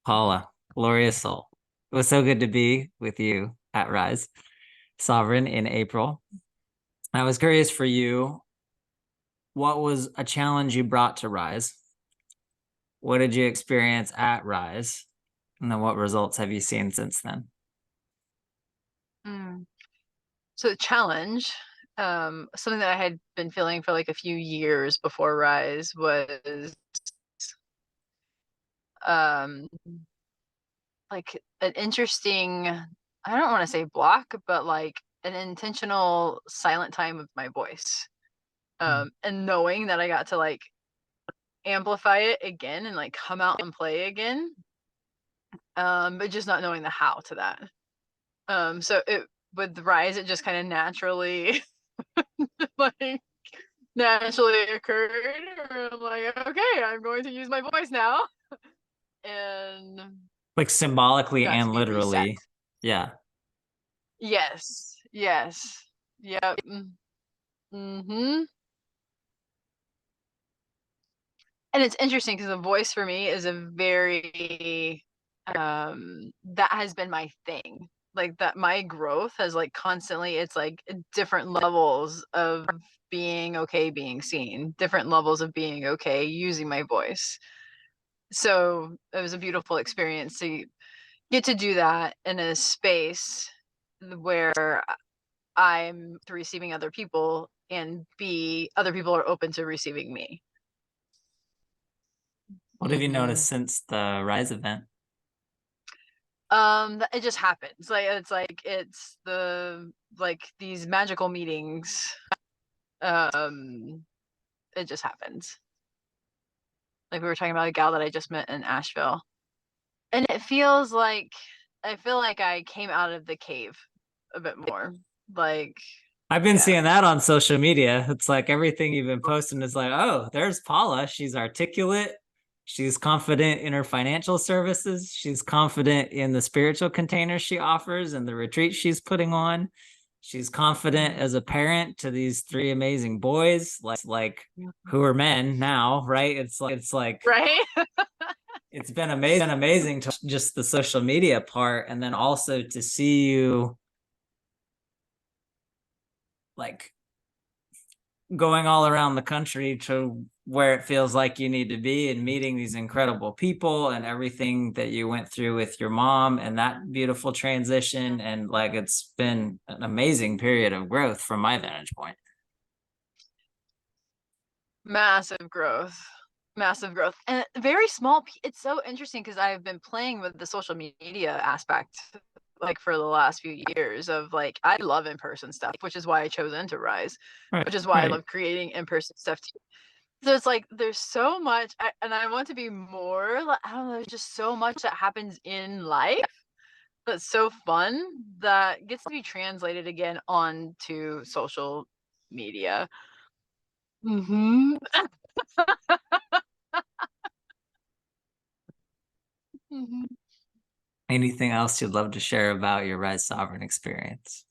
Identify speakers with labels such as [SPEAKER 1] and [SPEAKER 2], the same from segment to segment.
[SPEAKER 1] Paula, glorious soul. It was so good to be with you at Rise Sovereign in April. I was curious for you, what was a challenge you brought to Rise? What did you experience at Rise? And then what results have you seen since then?
[SPEAKER 2] Mm. So the challenge, something that I had been feeling for like a few years before Rise was um like an interesting, I don't want to say block, but like an intentional silent time with my voice. And knowing that I got to like amplify it again and like come out and play again. But just not knowing the how to that. So it with Rise, it just kind of naturally like naturally occurred. Where I'm like, okay, I'm going to use my voice now, and
[SPEAKER 1] Like symbolically
[SPEAKER 2] got to
[SPEAKER 1] and
[SPEAKER 2] be reset.
[SPEAKER 1] literally. Yeah.
[SPEAKER 2] Yes, yes, yep. Mm-hmm. And it's interesting because the voice for me is a very that has been my thing. Like that my growth has like constantly it's like different levels of being okay being seen, different levels of being okay using my voice. So it was a beautiful experience to get to do that in a space where I'm receiving other people and B other people are open to receiving me.
[SPEAKER 1] What have you
[SPEAKER 2] Mm-hmm.
[SPEAKER 1] noticed since the Rise event?
[SPEAKER 2] It just happens. It's the like these magical meetings. Um, it just happens. Like we were talking about a gal that I just met in Asheville, and it feels like I feel like I came out of the cave a bit more. Like,
[SPEAKER 1] I've been
[SPEAKER 2] yeah,
[SPEAKER 1] seeing that on social media. It's like everything you've been posting is like, oh, there's Paula. She's articulate. She's confident in her financial services. She's confident in the spiritual containers she offers and the retreat she's putting on. She's confident
[SPEAKER 2] mm-hmm.
[SPEAKER 1] as a parent to these three amazing boys, like who are men now, right? It's like
[SPEAKER 2] Right.
[SPEAKER 1] it's been amazing to just the social media part, and then also to see you like going all around the country to where it feels like you need to be and meeting these incredible people and everything that you went through with your mom and that beautiful transition. And like it's been an amazing period of growth from my vantage point.
[SPEAKER 2] Massive growth. Massive growth. And very small. It's so interesting because I've been playing with the social media aspect like for the last few years of like I love in-person stuff, which is why I chose Enterprise,
[SPEAKER 1] Right.
[SPEAKER 2] which is why I
[SPEAKER 1] Right.
[SPEAKER 2] love creating in-person stuff too. So it's like there's so much and I want to be more like I don't know, there's just so much that happens in life that's so fun that gets to be translated again onto social media. Mm-hmm. Mm-hmm.
[SPEAKER 1] Anything else you'd love to share about your Rise Sovereign experience?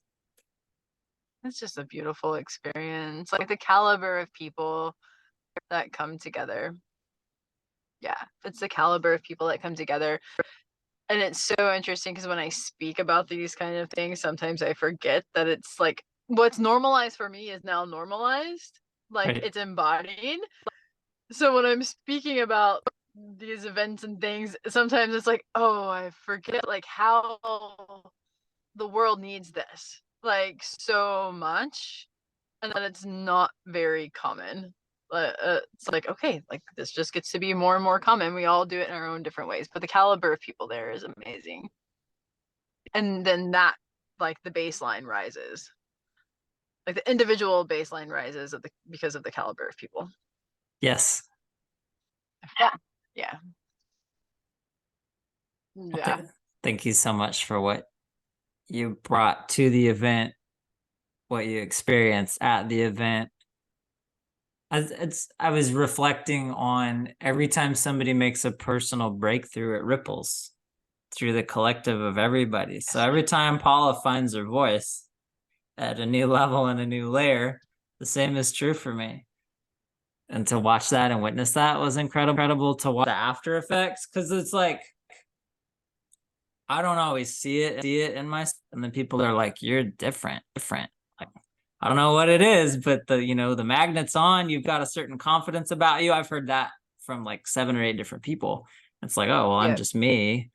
[SPEAKER 2] It's just a beautiful experience. Like the caliber of people that come together. Yeah, it's the caliber of people that come together. And it's so interesting because when I speak about these kind of things, sometimes I forget that it's like what's normalized for me is now normalized. Like
[SPEAKER 1] Right.
[SPEAKER 2] it's embodied. So when I'm speaking about these events and things, sometimes it's like, oh, I forget like how the world needs this. Like so much and that it's not very common. It's like okay, like this just gets to be more and more common. We all do it in our own different ways, but the caliber of people there is amazing. And then that, like the baseline rises, like the individual baseline rises of the because of the caliber of people.
[SPEAKER 1] Yes.
[SPEAKER 2] Yeah, yeah,
[SPEAKER 1] Well,
[SPEAKER 2] yeah.
[SPEAKER 1] thank you so much for what you brought to the event, what you experienced at the event. I was reflecting on every time somebody makes a personal breakthrough, it ripples through the collective of everybody. So
[SPEAKER 2] Yes.
[SPEAKER 1] every time Paula finds her voice at a new level and a new layer, the same is true for me. And to watch that and witness that was incredible to watch the after effects, because it's like I don't always see it in my, and then people are like, you're different. Like, I don't know what it is, but the magnet's on, you've got a certain confidence about you. I've heard that from like 7 or 8 different people. It's like, oh, well, I'm
[SPEAKER 2] Yep.
[SPEAKER 1] just me.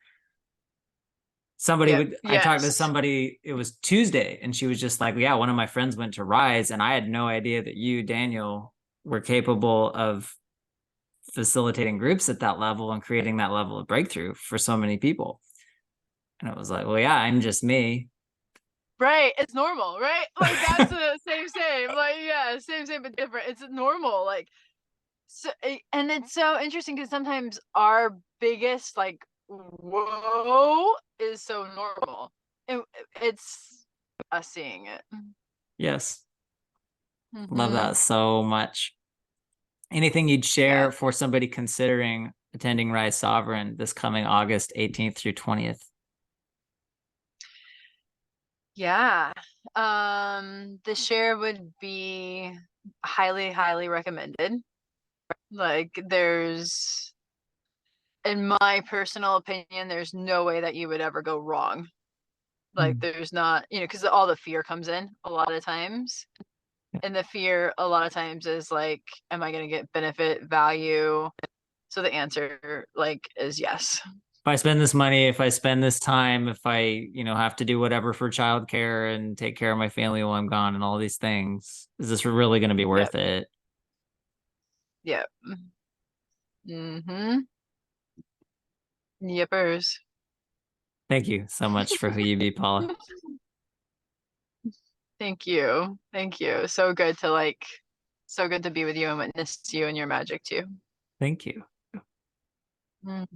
[SPEAKER 2] Yep.
[SPEAKER 1] I talked to
[SPEAKER 2] Yes.
[SPEAKER 1] somebody, it was Tuesday, and she was just like, yeah, one of my friends went to Rise, and I had no idea that you, Daniel, were capable of facilitating groups at that level and creating that level of breakthrough for so many people. And it was like, well, yeah, I'm just me.
[SPEAKER 2] Right. It's normal, right? Like that's the same. Like, yeah, same, but different. It's normal. Like, so, and it's so interesting because sometimes our biggest like whoa is so normal. It's us seeing it.
[SPEAKER 1] Yes. Love
[SPEAKER 2] Mm-hmm.
[SPEAKER 1] that so much. Anything you'd
[SPEAKER 2] Yeah.
[SPEAKER 1] share for somebody considering attending Rise Sovereign this coming August 18th through 20th?
[SPEAKER 2] Yeah. The share would be highly recommended. Like there's in my personal opinion, there's no way that you would ever go wrong. Like there's not, because all the fear comes in a lot of times. And the fear a lot of times is like, am I going to get benefit, value? So the answer like is yes.
[SPEAKER 1] If I spend this money, if I spend this time, if I, have to do whatever for childcare and take care of my family while I'm gone and all these things, is this really going to be
[SPEAKER 2] Yep.
[SPEAKER 1] worth it?
[SPEAKER 2] Yep. Mm-hmm. Yippers.
[SPEAKER 1] Thank you so much for who you be, Paula.
[SPEAKER 2] Thank you. Thank you. So good to be with you and witness you and your magic too.
[SPEAKER 1] Thank you.
[SPEAKER 2] Mhm.